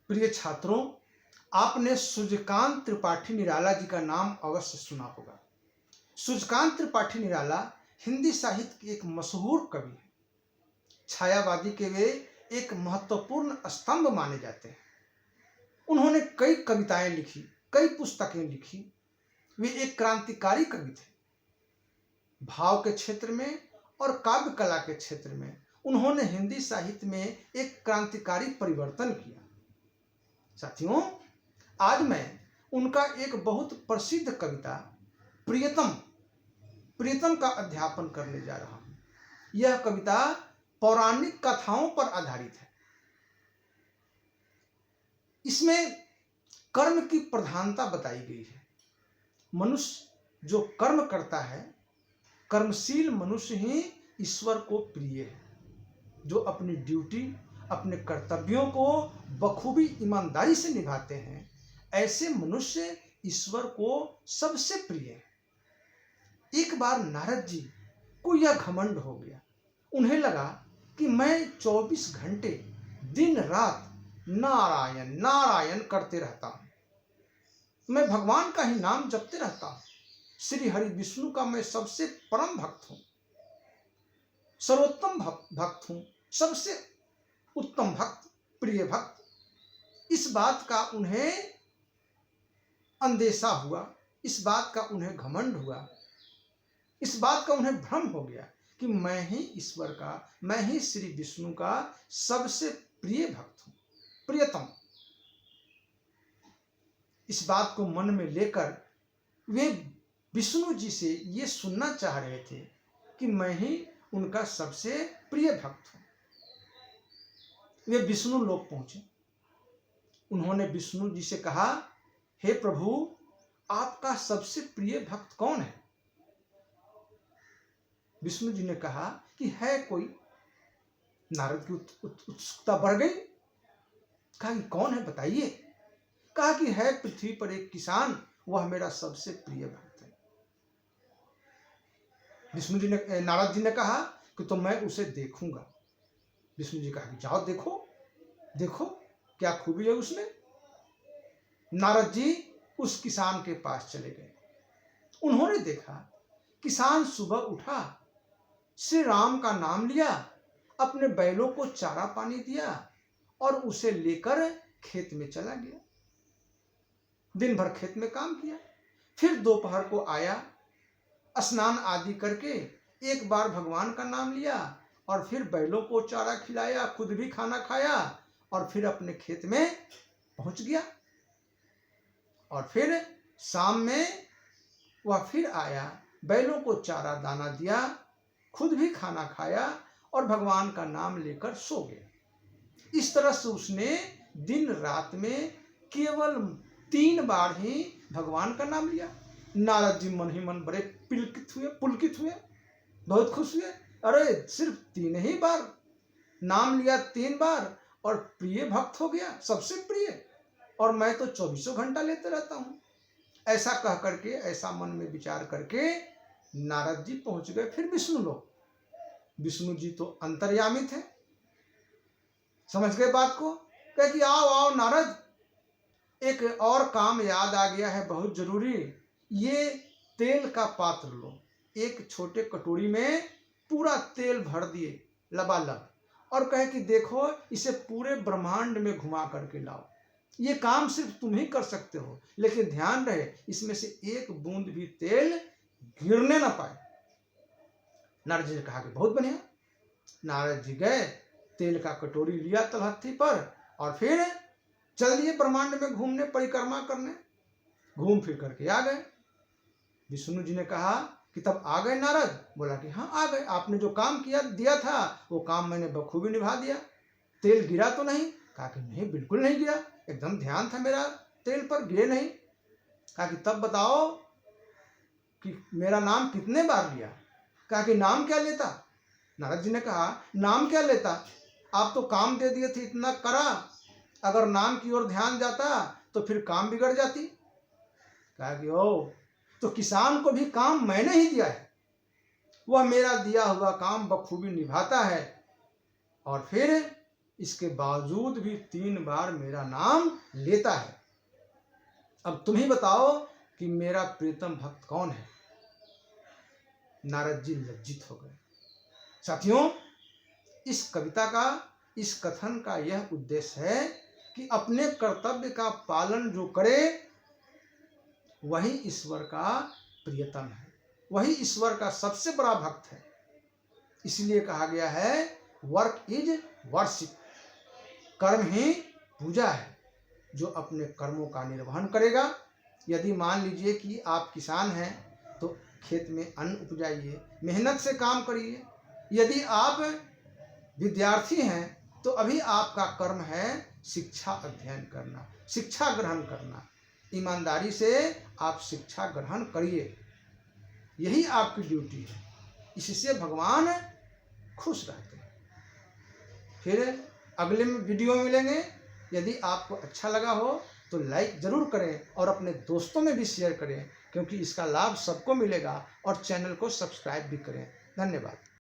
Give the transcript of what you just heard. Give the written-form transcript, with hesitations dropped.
प्रिय छात्रों, आपने सूर्यकांत त्रिपाठी निराला जी का नाम अवश्य सुना होगा। सूर्यकांत त्रिपाठी निराला हिंदी साहित्य के एक मशहूर कवि हैं। छायावादी के वे एक महत्वपूर्ण स्तंभ माने जाते हैं। उन्होंने कई कविताएं लिखी, कई पुस्तकें लिखी। वे एक क्रांतिकारी कवि थे। भाव के क्षेत्र में और काव्य कला के क्षेत्र में उन्होंने हिंदी साहित्य में एक क्रांतिकारी परिवर्तन किया। साथियों, आज मैं उनका एक बहुत प्रसिद्ध कविता प्रियतम का अध्यापन करने जा रहा हूं। यह कविता पौराणिक कथाओं पर आधारित है। इसमें कर्म की प्रधानता बताई गई है। मनुष्य जो कर्म करता है, कर्मशील मनुष्य ही ईश्वर को प्रिय है। जो अपनी ड्यूटी, अपने कर्तव्यों को बखूबी ईमानदारी से निभाते हैं, ऐसे मनुष्य ईश्वर को सबसे प्रिय है। एक बार नारद जी को यह घमंड हो गया। उन्हें लगा कि मैं 24 घंटे दिन रात नारायण नारायण करते रहता हूं। मैं भगवान का ही नाम जपते रहता हूं। श्री हरि विष्णु का मैं सबसे परम भक्त हूं, सर्वोत्तम भक्त हूं, सबसे उत्तम भक्त, प्रिय भक्त। इस बात का उन्हें अंदेशा हुआ, इस बात का उन्हें घमंड हुआ, इस बात का उन्हें भ्रम हो गया कि मैं ही ईश्वर का, मैं ही श्री विष्णु का सबसे प्रिय भक्त हूं, प्रियतम। इस बात को मन में लेकर वे विष्णु जी से ये सुनना चाह रहे थे कि मैं ही उनका सबसे प्रिय भक्त हूं। वे विष्णु लोक पहुंचे। उन्होंने विष्णु जी से कहा, हे प्रभु, आपका सबसे प्रिय भक्त कौन है? विष्णु जी ने कहा कि है कोई। नारद की उत्सुकता बढ़ गई। कहा कि कौन है, बताइए। कहा कि है पृथ्वी पर एक किसान, वह मेरा सबसे प्रिय भक्त है। नारद जी ने कहा कि तो मैं उसे देखूंगा। विष्णु जी कहा कि जाओ देखो, देखो क्या खूबी है उसमें। नारद जी उस किसान के पास चले गए। उन्होंने देखा, किसान सुबह उठा, श्री राम का नाम लिया, अपने बैलों को चारा पानी दिया और उसे लेकर खेत में चला गया। दिन भर खेत में काम किया। फिर दोपहर को आया, स्नान आदि करके एक बार भगवान का नाम लिया और फिर बैलों को चारा खिलाया, खुद भी खाना खाया और फिर अपने खेत में पहुंच गया। और फिर शाम में वह फिर आया, बैलों को चारा दाना दिया, खुद भी खाना खाया और भगवान का नाम लेकर सो गया। इस तरह से उसने दिन रात में केवल 3 बार ही भगवान का नाम लिया। नारद जी मन ही मन बड़े पुलकित हुए, बहुत खुश हुए। अरे सिर्फ 3 ही बार नाम लिया, 3 बार, और प्रिय भक्त हो गया, सबसे प्रिय, और मैं तो 24 घंटा लेते रहता हूं। ऐसा कह करके, ऐसा मन में विचार करके नारद जी पहुंच गए फिर विष्णु लोक। विष्णु जी तो अंतर्यामी थे, समझ गए बात को। कहे कि आओ आओ नारद, एक और काम याद आ गया है, बहुत जरूरी। ये तेल का पात्र लो। एक छोटे कटोरी में पूरा तेल भर दिए लबालब, और कहे कि देखो, इसे पूरे ब्रह्मांड में घुमा करके लाओ। ये काम सिर्फ तुम ही कर सकते हो, लेकिन ध्यान रहे इसमें से एक बूंद भी तेल गिरने ना पाए। नारद जी ने कहा कि बहुत बढ़िया। नारद जी गए, तेल का कटोरी लिया तलहथी पर और फिर चल दिए ब्रह्मांड में घूमने, परिक्रमा करने। घूम फिर करके आ गए। विष्णु जी ने कहा कि तब आ गए नारद? बोला कि हाँ आ गए। आपने जो काम किया दिया था वो काम मैंने बखूबी निभा दिया। तेल गिरा तो नहीं? कहा कि नहीं, बिल्कुल नहीं गिरा, एकदम ध्यान था मेरा तेल पर, गिरे नहीं। कहा कि तब बताओ कि मेरा नाम कितने बार लिया? कहा कि नाम क्या लेता? नारद जी ने कहा, नाम क्या लेता, आप तो काम दे दिए थे, इतना करा, अगर नाम की ओर ध्यान जाता तो फिर काम बिगड़ जाती। कहा कि ओ, तो किसान को भी काम मैंने ही दिया है, वह मेरा दिया हुआ काम बखूबी निभाता है, और फिर इसके बावजूद भी 3 बार मेरा नाम लेता है। अब तुम ही बताओ कि मेरा प्रियतम भक्त कौन है। नारद जी लज्जित हो गए। साथियों, इस कविता का, इस कथन का यह उद्देश्य है कि अपने कर्तव्य का पालन जो करे वही ईश्वर का प्रियतम है, वही ईश्वर का सबसे बड़ा भक्त है। इसलिए कहा गया है वर्क इज वर्शिप, कर्म ही पूजा है। जो अपने कर्मों का निर्वहन करेगा, यदि मान लीजिए कि आप किसान हैं तो खेत में अन्न उपजाइए, मेहनत से काम करिए। यदि आप विद्यार्थी हैं तो अभी आपका कर्म है शिक्षा अध्ययन करना, शिक्षा ग्रहण करना। ईमानदारी से आप शिक्षा ग्रहण करिए, यही आपकी ड्यूटी है। इससे भगवान खुश रहते हैं। फिर अगले वीडियो में मिलेंगे। यदि आपको अच्छा लगा हो तो लाइक ज़रूर करें और अपने दोस्तों में भी शेयर करें, क्योंकि इसका लाभ सबको मिलेगा। और चैनल को सब्सक्राइब भी करें। धन्यवाद।